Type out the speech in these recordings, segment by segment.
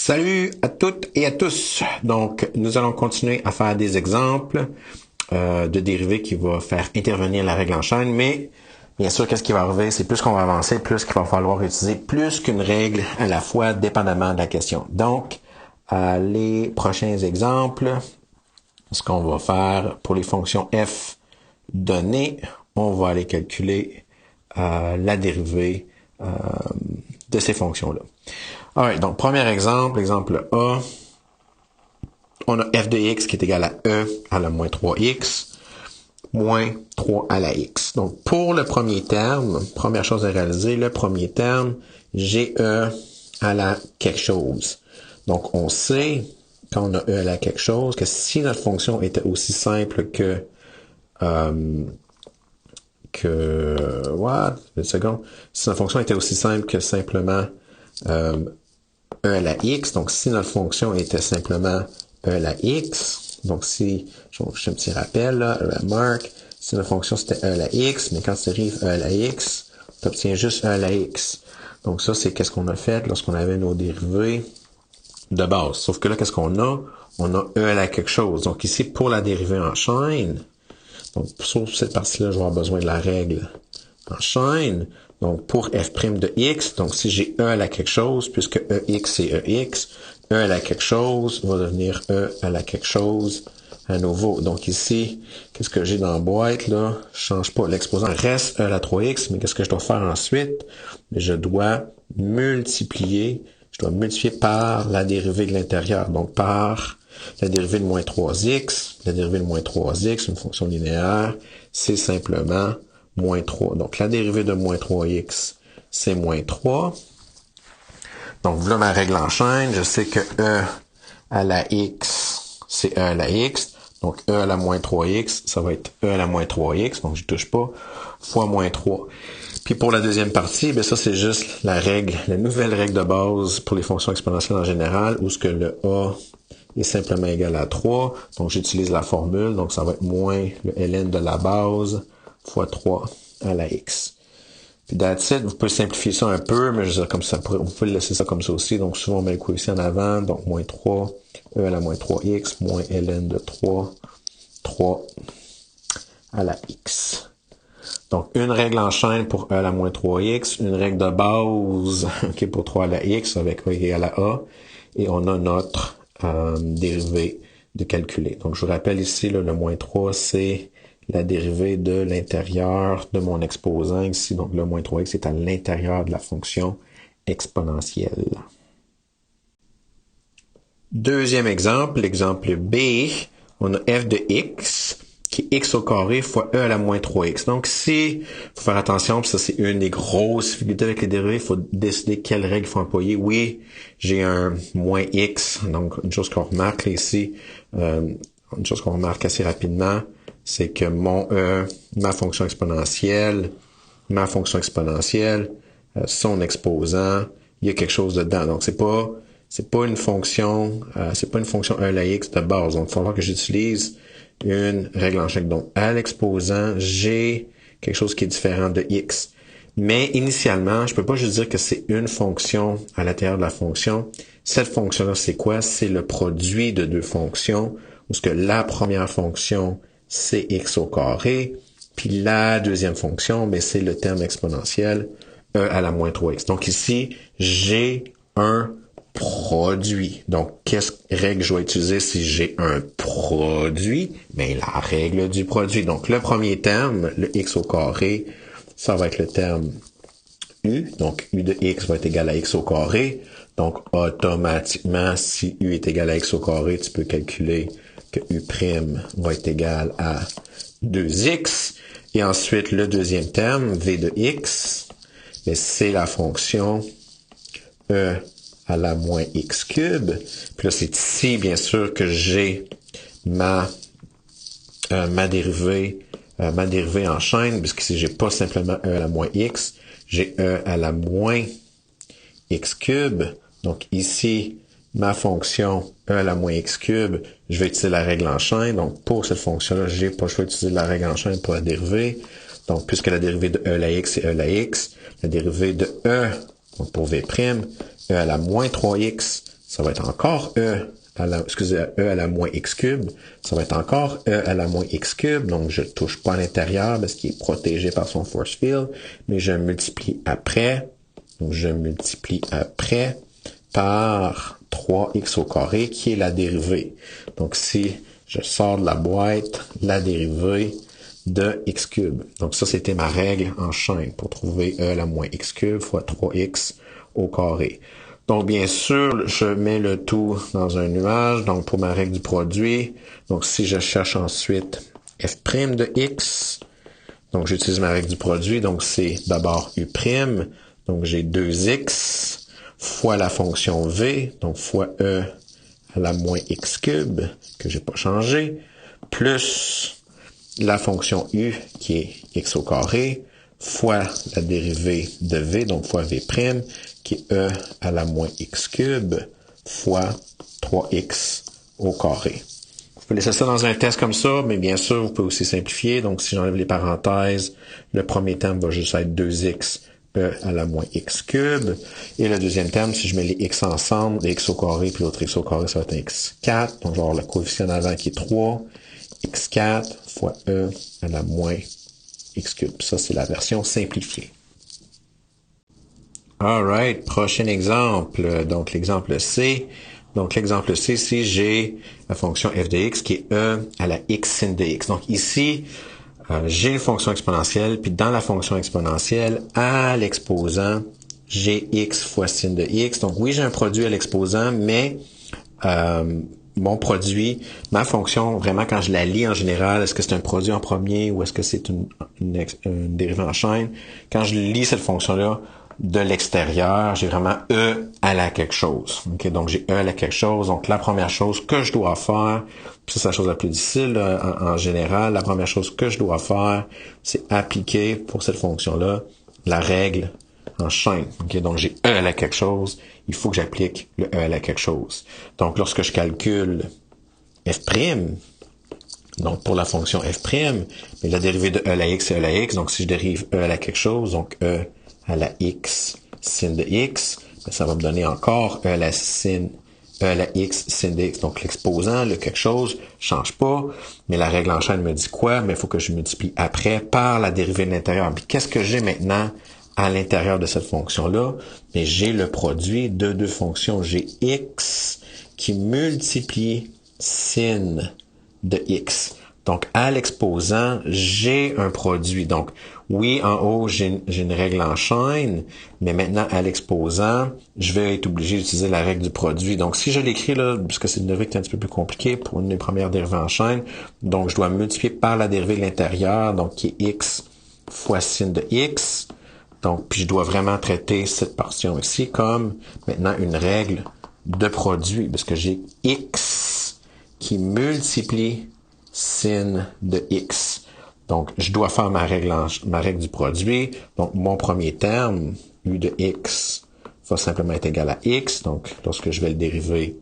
Salut à toutes et à tous. Donc, nous allons continuer à faire des exemples de dérivés qui vont faire intervenir la règle en chaîne, mais bien sûr, qu'est-ce qui va arriver? C'est plus qu'on va avancer, plus qu'il va falloir utiliser plus qu'une règle à la fois, dépendamment de la question. Donc, les prochains exemples, ce qu'on va faire pour les fonctions f données, on va aller calculer la dérivée de ces fonctions-là. Alright, donc premier exemple, exemple A, on a f de x qui est égal à e à la moins 3x, moins 3 à la x. Donc pour le premier terme, première chose à réaliser, le premier terme, j'ai e à la quelque chose. Donc on sait, quand on a e à la quelque chose, que si notre fonction était aussi simple que une seconde. Si notre fonction était aussi simple que simplement e à la x, donc si notre fonction était simplement e à la x, donc si, je fais un petit rappel là, remarque, si notre fonction c'était e à la x, mais quand tu arrives e à la x, tu obtiens juste e à la x. Donc ça, c'est qu'est-ce qu'on a fait lorsqu'on avait nos dérivés de base. Sauf que là, qu'est-ce qu'on a? On a e à la quelque chose. Donc ici, pour la dérivée en chaîne, donc, sur cette partie-là, je vais avoir besoin de la règle en chaîne. Donc, pour f' de x, donc si j'ai e à la quelque chose, puisque ex c'est ex, e à la quelque chose va devenir e à la quelque chose à nouveau. Donc ici, qu'est-ce que j'ai dans la boîte, là? Je change pas. L'exposant reste e à la 3x, mais qu'est-ce que je dois faire ensuite? Je dois multiplier par la dérivée de l'intérieur. Donc, par la dérivée de moins 3x, la dérivée de moins 3x, une fonction linéaire, c'est simplement moins 3. Donc, la dérivée de moins 3x, c'est moins 3. Donc, voilà ma règle en chaîne. Je sais que e à la x, c'est e à la x. Donc, e à la moins 3x, ça va être e à la moins 3x. Donc, je touche pas, fois moins 3. Puis pour la deuxième partie, ben ça c'est juste la règle, la nouvelle règle de base pour les fonctions exponentielles en général, où ce que le a est simplement égal à 3. Donc j'utilise la formule, donc ça va être moins le ln de la base fois 3 à la x. Puis that's it, vous pouvez simplifier ça un peu, mais je veux dire comme ça, vous pouvez laisser ça comme ça aussi. Donc souvent on met le coefficient en avant, donc moins 3, e à la moins 3x, moins ln de 3 à la x. Donc, une règle en chaîne pour e à la moins 3x, une règle de base pour 3 à la x avec e égale à a, et on a notre dérivée de calculer. Donc, je vous rappelle ici, là, le moins 3, c'est la dérivée de l'intérieur de mon exposant ici. Donc, le moins 3x est à l'intérieur de la fonction exponentielle. Deuxième exemple, l'exemple B, on a f de x qui est x au carré fois e à la moins 3x. Donc ici, il faut faire attention, puis ça c'est une des grosses difficultés avec les dérivés, il faut décider quelle règle il faut employer. Oui, j'ai un moins x, donc une chose qu'on remarque là, ici, une chose qu'on remarque assez rapidement, c'est que mon ma fonction exponentielle, son exposant, il y a quelque chose dedans. Donc c'est pas une fonction e à la x de base. Donc il va falloir que j'utilise une règle en chaîne. Donc, à l'exposant, j'ai quelque chose qui est différent de x. Mais initialement, je peux pas juste dire que c'est une fonction à l'intérieur de la fonction. Cette fonction-là, c'est quoi? C'est le produit de deux fonctions, où ce que la première fonction, c'est x au carré, puis la deuxième fonction, ben, c'est le terme exponentiel e à la moins 3x. Donc ici, j'ai un produit. Donc, quelle règle je dois utiliser si j'ai un produit? Ben, la règle du produit. Donc, le premier terme, le x au carré, ça va être le terme u. Donc, u de x va être égal à x au carré. Donc, automatiquement, si u est égal à x au carré, tu peux calculer que u' va être égal à 2x. Et ensuite, le deuxième terme, v de x, ben, c'est la fonction e à la moins x cube. Puis là, c'est ici, bien sûr, que j'ai ma dérivée en chaîne, puisque si j'ai pas simplement e à la moins x, j'ai e à la moins x cube. Donc ici, ma fonction e à la moins x cube, je vais utiliser la règle en chaîne. Donc pour cette fonction-là, j'ai pas le choix d'utiliser la règle en chaîne pour la dérivée. Donc puisque la dérivée de e à la x, c'est e à la x, la dérivée de e, donc pour v', e à la moins 3x, ça va être encore E à la moins x cube, ça va être encore E à la moins x cube, donc je ne touche pas à l'intérieur parce qu'il est protégé par son force field, mais je multiplie après, donc je multiplie après par 3x au carré qui est la dérivée. Donc si je sors de la boîte la dérivée de x cube. Donc ça, c'était ma règle en chaîne pour trouver E à la moins x cube fois 3x au carré. Donc, bien sûr, je mets le tout dans un nuage. Donc, pour ma règle du produit, donc si je cherche ensuite f' de x, donc j'utilise ma règle du produit. Donc, c'est d'abord u'. Donc, j'ai 2x fois la fonction v, donc fois E à la moins x cube, que j'ai pas changé, plus la fonction u, qui est x au carré, fois la dérivée de v, donc fois v', qui est E à la moins x cube fois 3x au carré. Vous pouvez laisser ça dans un test comme ça, mais bien sûr, vous pouvez aussi simplifier. Donc, si j'enlève les parenthèses, le premier terme va juste être 2x E à la moins x cube. Et le deuxième terme, si je mets les x ensemble, les x au carré puis l'autre x au carré, ça va être un x4. Donc, je vais avoir le coefficient avant qui est 3, x4 fois E à la moins x cube. Ça, c'est la version simplifiée. Alright, prochain exemple. Donc, l'exemple C. Donc, l'exemple C, si j'ai la fonction f de x qui est E à la x sin de x. Donc, ici, j'ai une fonction exponentielle, puis dans la fonction exponentielle, à l'exposant, j'ai x fois sin de x. Donc, oui, j'ai un produit à l'exposant, mais mon produit, ma fonction, vraiment, quand je la lis en général, est-ce que c'est un produit en premier ou est-ce que c'est une dérivée en chaîne? Quand je lis cette fonction-là, de l'extérieur, j'ai vraiment E à la quelque chose. Okay? Donc, j'ai E à la quelque chose. Donc, la première chose que je dois faire, puis c'est la chose la plus difficile en général, la première chose que je dois faire, c'est appliquer pour cette fonction-là la règle en chaîne. Okay? Donc, j'ai E à la quelque chose. Il faut que j'applique le E à la quelque chose. Donc, lorsque je calcule f', donc pour la fonction f', mais la dérivée de E à la x, c'est E à la x. Donc, si je dérive E à la quelque chose, donc E à la x sin de x, ça va me donner encore E à la x sin de x. Donc, l'exposant, le quelque chose, change pas, mais la règle en chaîne me dit quoi? Mais il faut que je multiplie après par la dérivée de l'intérieur. Puis, qu'est-ce que j'ai maintenant à l'intérieur de cette fonction-là? Mais j'ai le produit de deux fonctions. J'ai x qui multiplie sin de x. Donc, à l'exposant, j'ai un produit. Donc, oui, en haut, j'ai une règle en chaîne, mais maintenant, à l'exposant, je vais être obligé d'utiliser la règle du produit. Donc, si je l'écris là, parce que c'est une dérivée qui est un petit peu plus compliquée pour une des premières dérivées en chaîne, donc je dois multiplier par la dérivée de l'intérieur, donc qui est x fois sin de x. Donc, puis je dois vraiment traiter cette portion ici comme maintenant une règle de produit, parce que j'ai x qui multiplie sin de x. Donc, je dois faire ma règle du produit. Donc, mon premier terme, u de x, va simplement être égal à x. Donc, lorsque je vais dériver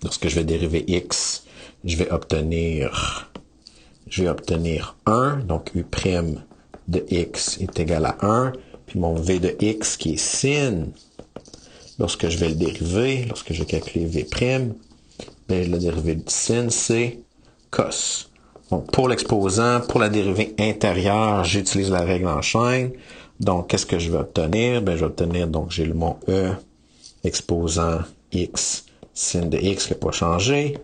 x, je vais obtenir 1. Donc, u' de x est égal à 1. Puis mon v de x qui est sin, lorsque je vais le dériver, lorsque je vais calculer v', ben, la dérivée de sin, c'est cos. Donc, pour l'exposant, pour la dérivée intérieure, j'utilise la règle en chaîne. Donc, qu'est-ce que je vais obtenir? Ben, je vais obtenir, donc, j'ai mon E exposant x sin de x qui n'a pas changé,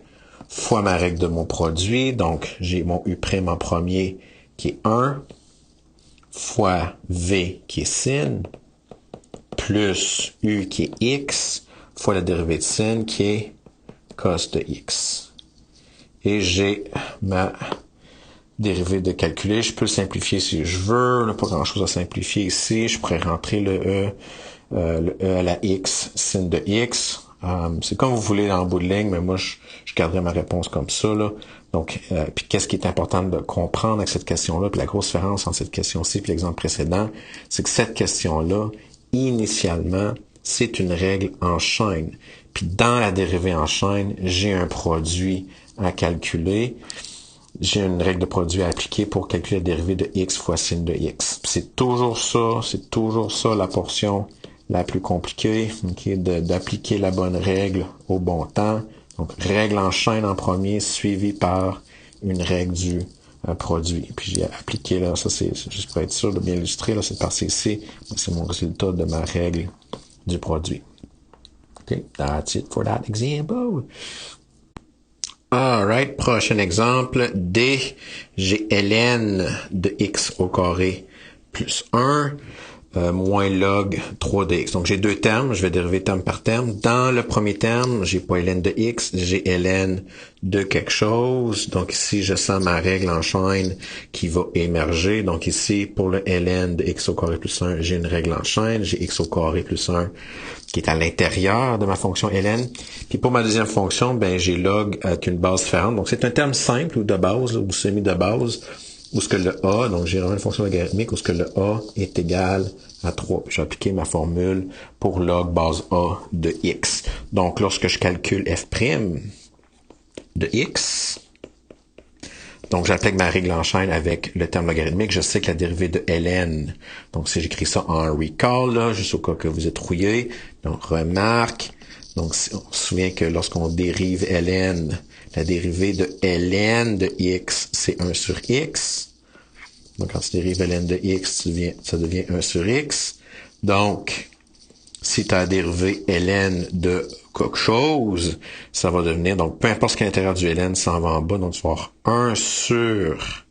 fois ma règle de mon produit. Donc, j'ai mon U' en premier qui est 1, fois V qui est sin, plus U qui est x, fois la dérivée de sin qui est cos de x. Et j'ai ma dérivée de calculer. Je peux le simplifier si je veux. Il n'y a pas grand-chose à simplifier ici. Je pourrais rentrer le E à la x sin de x. C'est comme vous voulez en bout de ligne, mais moi, je garderai ma réponse comme ça. Là. Donc, puis qu'est-ce qui est important de comprendre avec cette question-là, puis la grosse différence entre cette question-ci et l'exemple précédent, c'est que cette question-là, initialement, c'est une règle en chaîne. Puis dans la dérivée en chaîne, j'ai un produit à calculer. J'ai une règle de produit à appliquer pour calculer la dérivée de x fois sin de x. C'est toujours ça la portion la plus compliquée, okay, d'appliquer la bonne règle au bon temps. Donc, règle en chaîne en premier, suivie par une règle du produit. Puis j'ai appliqué, là, ça c'est juste pour être sûr de bien illustrer, là, cette partie ici, c'est mon résultat de ma règle du produit. OK, that's it for that example. Alright, prochain exemple. D, j'ai ln de x au carré plus 1 moins log 3dx. Donc j'ai deux termes, je vais dériver terme par terme. Dans le premier terme, j'ai pas ln de x, j'ai ln de quelque chose. Donc ici, je sens ma règle en chaîne qui va émerger. Donc ici, pour le ln de x au carré plus 1, j'ai une règle en chaîne. J'ai x au carré plus 1 qui est à l'intérieur de ma fonction ln. Puis pour ma deuxième fonction, ben j'ai log avec une base différente. Donc c'est un terme simple ou de base, ou semi de base, où ce que le a, donc j'ai vraiment une fonction logarithmique où ce que le a est égal à 3. Puis j'ai appliqué ma formule pour log base a de x. Donc lorsque je calcule f' de x, donc j'applique ma règle en chaîne avec le terme logarithmique, je sais que la dérivée de ln, donc si j'écris ça en recall, là, juste au cas que vous êtes rouillé, donc remarque, donc on se souvient que lorsqu'on dérive ln, la dérivée de ln de x, c'est 1 sur x. Donc, quand tu dérives ln de x, ça devient 1 sur x. Donc, si tu as dérivé ln de quelque chose, ça va devenir, donc peu importe ce qu'à l'intérieur du ln s'en va en bas, donc tu vas avoir 1 sur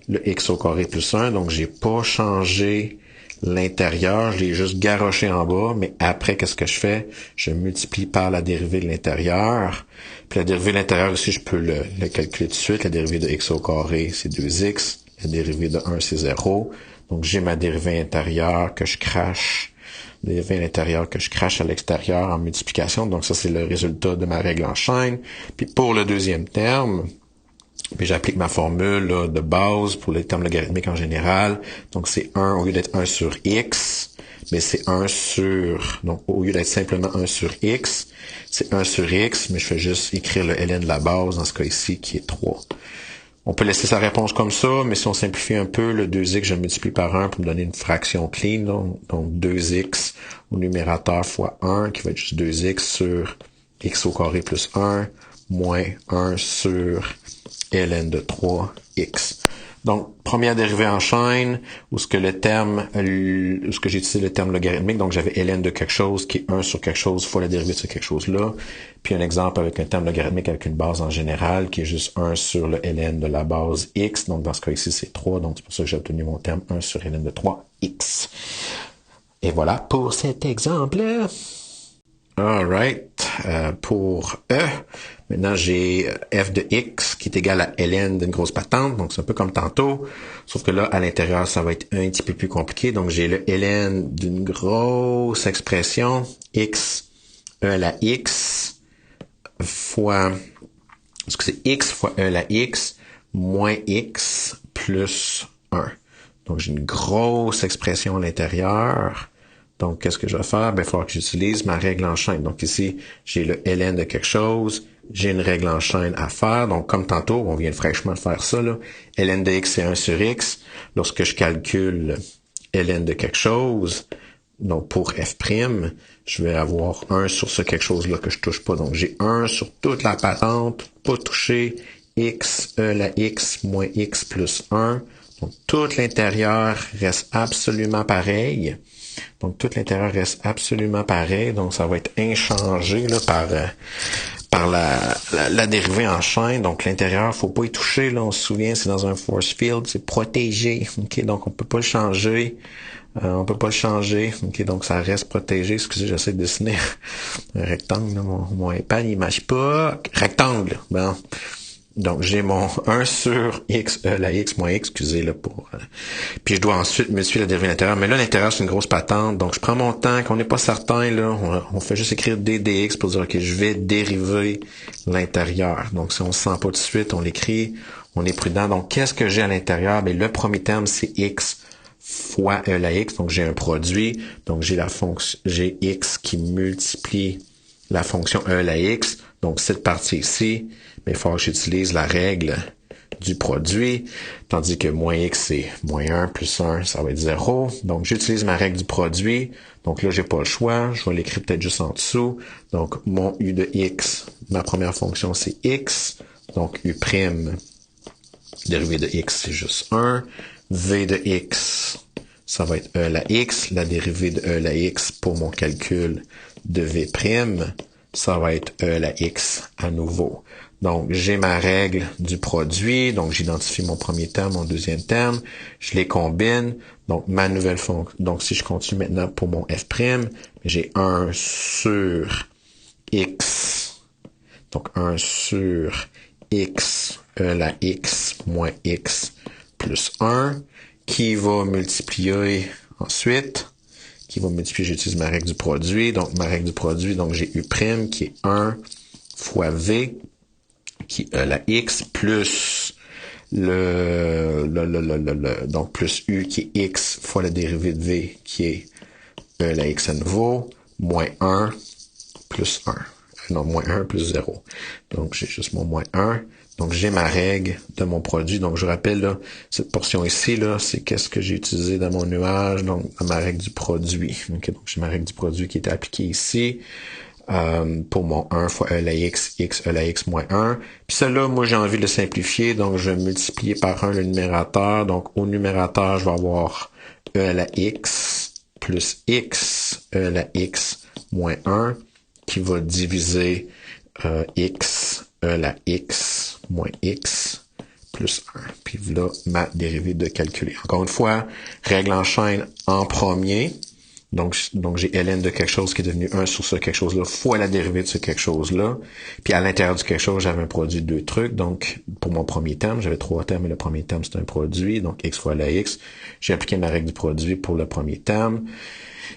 le x au carré plus 1. Donc, j'ai pas changé l'intérieur, je l'ai juste garoché en bas, mais après, qu'est-ce que je fais? Je multiplie par la dérivée de l'intérieur. Puis la dérivée de l'intérieur aussi, je peux le calculer tout de suite. La dérivée de x au carré, c'est 2x. La dérivée de 1, c'est 0. Donc, j'ai ma dérivée intérieure que je crache. Dérivée à l'intérieur que je crache à l'extérieur en multiplication. Donc, ça, c'est le résultat de ma règle en chaîne. Puis pour le deuxième terme, puis j'applique ma formule là, de base pour les termes logarithmiques en général. Donc c'est 1, au lieu d'être 1 sur x, mais c'est 1 sur... Donc au lieu d'être simplement 1 sur x, c'est 1 sur x, mais je fais juste écrire le ln de la base, dans ce cas ici, qui est 3. On peut laisser sa réponse comme ça, mais si on simplifie un peu, le 2x, je le multiplie par 1 pour me donner une fraction clean. Là. Donc 2x au numérateur fois 1, qui va être juste 2x sur x au carré plus 1, moins 1 sur ln de 3x. Donc, première dérivée en chaîne, où ce que le terme, où ce que j'ai utilisé le terme logarithmique, donc j'avais ln de quelque chose qui est 1 sur quelque chose fois la dérivée de ce quelque chose-là. Puis un exemple avec un terme logarithmique avec une base en général qui est juste 1 sur le ln de la base x. Donc, dans ce cas ici, c'est 3. Donc, c'est pour ça que j'ai obtenu mon terme 1 sur ln de 3x. Et voilà pour cet exemple. Alright. Pour E, maintenant j'ai f de x qui est égal à ln d'une grosse patente, donc c'est un peu comme tantôt, sauf que là, à l'intérieur, ça va être un petit peu plus compliqué. Donc j'ai le ln d'une grosse expression, x, e à la x, fois, parce que c'est x fois e à la x, moins x plus 1. Donc j'ai une grosse expression à l'intérieur. Donc, qu'est-ce que je vais faire? Ben, il va falloir que j'utilise ma règle en chaîne. Donc, ici, j'ai le ln de quelque chose. J'ai une règle en chaîne à faire. Donc, comme tantôt, on vient fraîchement de faire ça, là. ln de x, c'est 1 sur x. Lorsque je calcule ln de quelque chose, donc pour f', je vais avoir 1 sur ce quelque chose-là que je touche pas. Donc, j'ai 1 sur toute la patente, pas touché, x, e la x, moins x plus 1. Donc, tout l'intérieur reste absolument pareil. Donc, tout l'intérieur reste absolument pareil. Donc, ça va être inchangé là, par la dérivée en chaîne. Donc, l'intérieur, faut pas y toucher. Là, on se souvient, c'est dans un force field, c'est protégé. Ok, donc on peut pas le changer. Ok, donc ça reste protégé. Excusez, j'essaie de dessiner un rectangle. Là, mon iPad, il marche pas. Rectangle. Bon. Donc, j'ai mon 1 sur x, la x moins x, excusez, là, pour... Puis, je dois ensuite multiplier la dérivée à l'intérieur. Mais là, l'intérieur, c'est une grosse patente. Donc, je prends mon temps. Quand on n'est pas certain, là, on fait juste écrire d dx pour dire, OK, je vais dériver l'intérieur. Donc, si on se sent pas tout de suite, on l'écrit. On est prudent. Donc, qu'est-ce que j'ai à l'intérieur? Ben, le premier terme, c'est x fois la x. Donc, j'ai un produit. Donc, j'ai la fonction, j'ai x qui multiplie la fonction E à la x, donc cette partie ici, mais il faut que j'utilise la règle du produit, tandis que moins x, c'est moins 1 plus 1, ça va être 0. Donc, j'utilise ma règle du produit. Donc là, j'ai pas le choix. Je vais l'écrire peut-être juste en dessous. Donc, mon u de x, ma première fonction, c'est x. Donc, u', dérivée de x, c'est juste 1. V de x, ça va être e à la x. La dérivée de e à la x pour mon calcul de v', ça va être e à la x à nouveau. Donc, j'ai ma règle du produit. Donc, j'identifie mon premier terme, mon deuxième terme. Je les combine. Donc, ma nouvelle fonction. Donc, si je continue maintenant pour mon f', j'ai 1 sur x. Donc, 1 sur x, e à la x moins x plus 1, qui va multiplier ensuite, j'utilise ma règle du produit. Donc, ma règle du produit, donc j'ai u' qui est 1 fois v, qui est la x, plus donc plus u qui est x fois la dérivée de v qui est la x à nouveau, moins 1 plus 1. Non, moins 1 plus 0. Donc, j'ai juste mon moins 1. Donc, j'ai ma règle de mon produit. Donc, je rappelle, là, cette portion ici, là, c'est qu'est-ce que j'ai utilisé dans mon nuage, donc, dans ma règle du produit. Okay, donc, j'ai ma règle du produit qui est appliquée ici. Pour mon 1 fois e à la x, e à la x moins 1. Puis celle-là, moi, j'ai envie de le simplifier, donc je vais multiplier par 1 le numérateur. Donc, au numérateur, je vais avoir e à la x plus x, e à la x moins 1, qui va diviser x, e à la x moins x plus 1. Puis là, ma dérivée de calculer. Encore une fois, règle en chaîne en premier. Donc j'ai ln de quelque chose qui est devenu 1 sur ce quelque chose-là fois la dérivée de ce quelque chose-là. Puis à l'intérieur du quelque chose, j'avais un produit de 2 trucs. Donc, pour mon premier terme, j'avais 3 termes et le premier terme, c'est un produit. Donc, x fois la x. J'ai appliqué ma règle du produit pour le premier terme.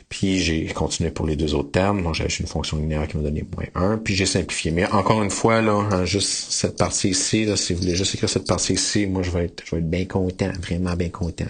Puis j'ai continué pour les deux autres termes. Donc, j'ai une fonction linéaire qui m'a donné moins 1. Puis j'ai simplifié. Mais encore une fois, là, hein, juste cette partie ici, là, si vous voulez juste écrire cette partie ici, moi, je vais être bien content, vraiment bien content.